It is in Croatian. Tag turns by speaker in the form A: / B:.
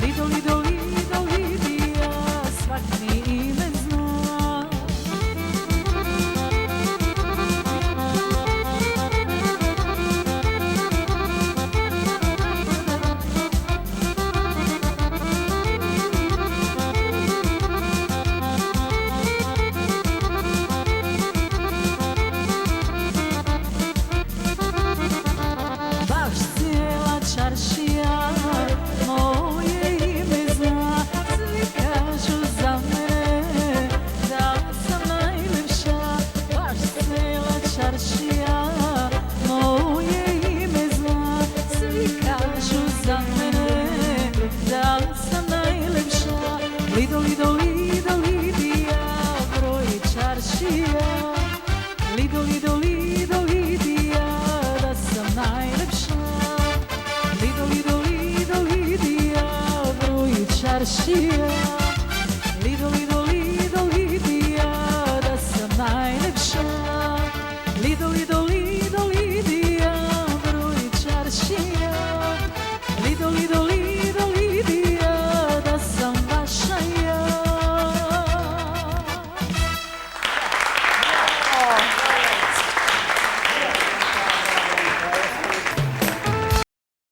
A: Lido, Lido, Lido, Lidija, svak mi ime zna. Baš cijela čaršija moje ime zna. Svi kažu za mene da sam najlepša. Baš cijela čaršija moje ime zna. Svi kažu za mene da sam najlepša. Lido, Lido, Lido, Lidija, broj čaršija. Lido, Lido, Lido, Lidija, da sam najlepša. Lido, Lido, Lido, Lidija, broj čaršija.